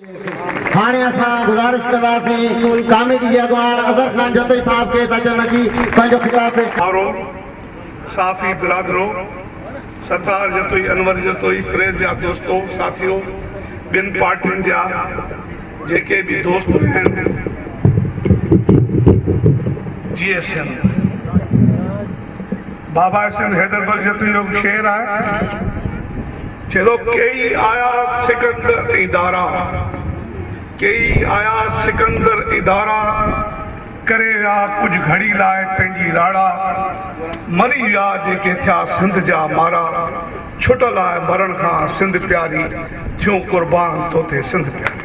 हाणे असां गुज़ारिश कंदासीं कॉमेडी जे अॻवान अज़हर ख़ान जतोई साहब खे अचण जी पंहिंजो ख़िताब पेश साफ़ी बिरादरो सरदार जतोई अनवर जतोई प्रेस जा दोस्तों साथियों बिन पार्टियुनि जा जेके भी दोस्त आहिनि GSM बाबा सिंह हैदरबर्ग जतोई जो शेर है चलो कई आया सिकंदर इदारा कई आया सिकंदर इदारा करे विया कुछ घड़ी लाए पंहिंजी राड़ा मरी विया जेके थिया सिंध जा मारा छुटल आहे मरण खां सिंध प्यारी थियूं कुर्बान तो थे सिंध प्यारी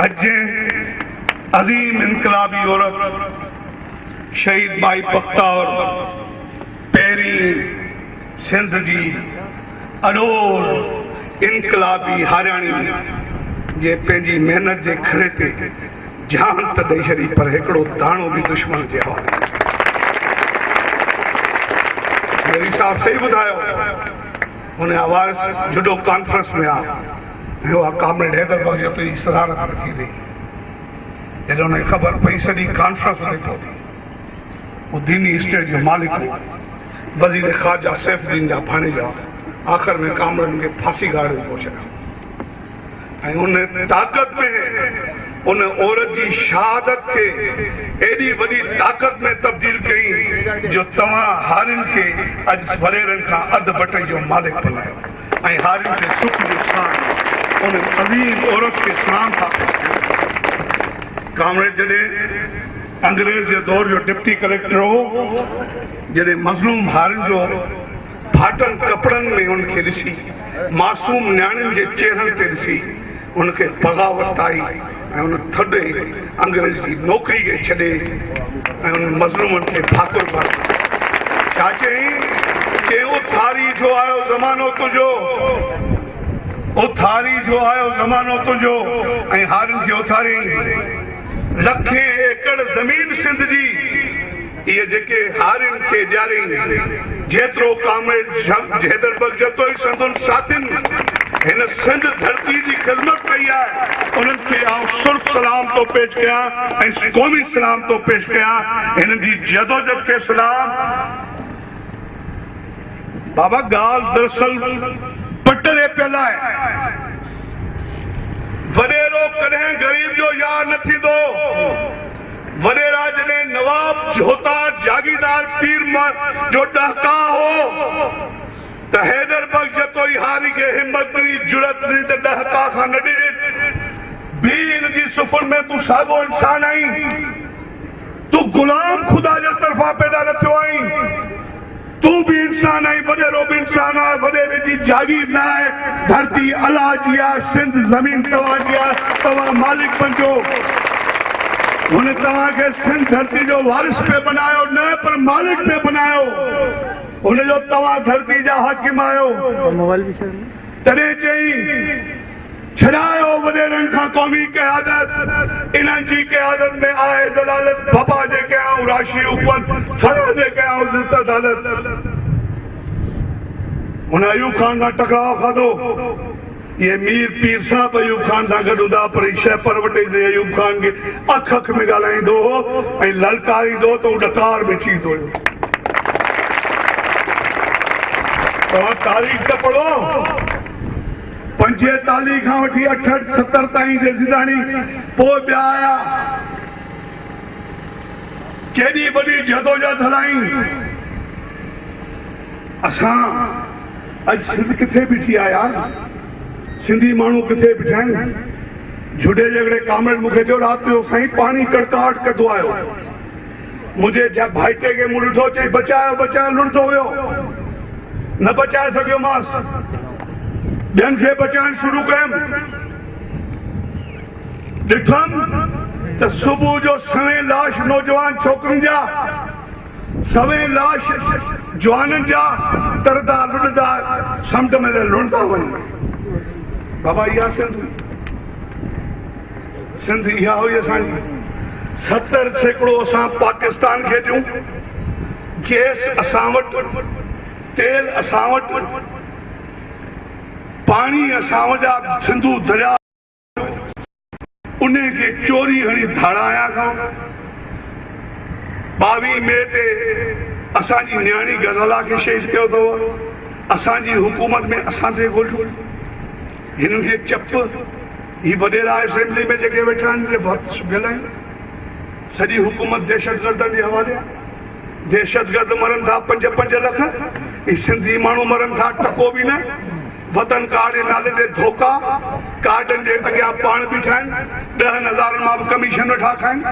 अज अजीम इनकलाबी औरत शहीद माई बख्तावर पेरी सिंध जी अडोल इनकलाबी हारियाणी जे पंहिंजी मेहनत जे खरे ते जान त ॾेई छॾी पर हिकिड़ो दाणो बि दुश्मन जे हवाले मेरी साहब सही ॿुधायो हुन आवाज़ जुडो कॉन्फ्रेंस में आहे उहा कामरेड हैदरबर्ग जो तुंहिंजी सदारत रखी अथई जॾहिं हुनखे ख़बर पई सॼी कॉन्फ्रेंस में पहुती वो दीनी स्टेट जो मालिक हो वज़ीर ख़ारजा सैफुद्दीन जा भाणेजा आख़िर में कामरनि खे फांसी गाड़े पहुचायो ऐं उन ताक़त में उन औरत जी शहादत खे एॾी वॾी ताक़त में तब्दील कई जो तव्हां हारियुनि खे अॼु वॾेरनि खां अधु बटे जो मालिक बनायो ऐं हारियुनि खे सुख जो साण उन अज़ीम औरत खे सलाम था कामरेड जॾहिं अंग्रेज जे दौर जो डिप्टी कलेक्टर हो जॾहिं मज़लूम हारियुनि जो फाटल कपड़नि में उनखे ॾिसी मासूम न्याणियुनि जे चेहरनि ते ॾिसी उनखे बग़ावत आई ऐं उन थॾे अंग्रेज जी नौकिरी खे छॾे ऐं उन मज़लूमनि खे फाकुर कयो छा चई उथारी जो आयो ज़मानो तुंहिंजो उथारी जो आयो ज़मानो तुंहिंजो ऐं हारियुनि खे उथारियईं लखे एकड़ ज़मीन सिंध जी इहे जेके हारियुनि खे ॾियारई जेतिरो कामरेड हैदरबर्ग जतोई संदुन साथियुनि हिन सिंध धरती जी ख़िदमत कई आहे उन्हनि खे आउं सुर्ख सलाम थो पेश कयां ऐं क़ौमी सलाम थो पेश कयां हिननि जी जदोजहद खे सलाम बाबा ॻाल्हि दरअसल पटरे पियल आहे वॾेरो कॾहिं ग़रीब जो यार न थींदो वॾेरा जॾहिं नवाब जोतार जागीरदार पीर जो ॾहका हो त हैदरबर्ग जतोई हारी खे हिम्मत ॾिनी जुरत ॾिनी त ॾहका खां न ॾिनी भी हिन जी सुफ़ुन में तूं साॻियो इंसान आहीं तूं गुलाम ख़ुदा जे तरफ़ां पैदा न थियो आहीं तू भी इंसान आई वॾेरो भी इंसान आहे वॾेरे जी जागीर न आहे धरती अलाह जी आहे सिंध ज़मीन तव्हां जी आहे तव्हां मालिक बणिजो हुन तव्हांखे सिंध धरती जो वारिस पे बनायो न पर मालिक पे बनायो हुनजो तव्हां धरती जा हाकिम आहियो तॾहिं चई छॾायो वॾेरनि खां क़ौमी क़यादत इन्हनि जी क़यादत में आहे ज़लालत बाबा जे कयाऊं राशि हुकूमत सदा जे कयाऊं इज़्ज़त अदालत हुन अयूब खान सां टकराव खाधो ये मीर पीर साहब अयूब खान सां गॾु हूंदा पर शइ परवटे ते अयूब खान खे अख अख में ॻाल्हाईंदो हो ऐं ललकारींदो त हू डकार में चींदो हुयो तव्हां तारीख़ त पढ़ो 45 खां वठी 68 70 ताईं जे ज़िंदाणी पोइ ॿिया आया केॾी वॾी जदोजहद हलाई असां अॼु सिंध किथे बीठी आहे यार सिंधी माण्हू किथे बीठा आहिनि झुॾे जहिड़े कामरेड मूंखे चयो राति जो साईं पाणी कड़काहट कंदो आयो मुंहिंजे भाइटे खे मूं ॾिठो चई बचायो बचायो लुड़ंदो हुयो न बचाए सघियोमांसि ॿियनि खे बचाइण शुरू कयुमि ॾिठमि त सुबुह जो सवें लाश नौजवान छोकिरियुनि जा सवें लाश जवाननि जा तरदा लुॾंदा समुंड में लुणंदा वञनि बाबा इहा सिंध इहा हुई असांजी 70% असां पाकिस्तान खे ॾियूं गैस असां वटि तेल असां वटि पानी असां वजा सिंधु दरिया उन खे चोरी हणी धाड़ाया खां 22 मई ते असांजी न्याणी गज़ला खे शहीद कयो अथव। असांजी हुकूमत में असां ते ॻोल्हियो हिननि खे चप ही वॾेरा असेंबली में जेके वेठा आहिनि ॻाल्हायूं सॼी हुकूमत दहशतगर्दनि जे हवाले आहे। दहशतगर्द मरनि था 5-5 लख, ही सिंधी माण्हू मरनि था टको बि न। वतन कार्ड जे नाले ते धोखा, कार्डनि जे अॻियां पाण बीठा आहिनि, 10,000 मां बि कमीशन वेठा खाइनि।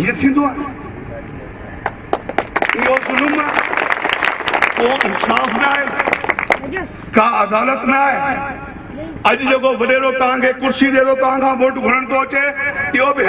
इहो थींदो आहे, इहो ज़ुल्म आहे, को इंसाफ़ न आहे, का अदालत न आहे। अॼु जेको वॾेरो तव्हांखे कुर्सी ॾे थो, तव्हां खां वोट घुरण थो अचे, इहो बि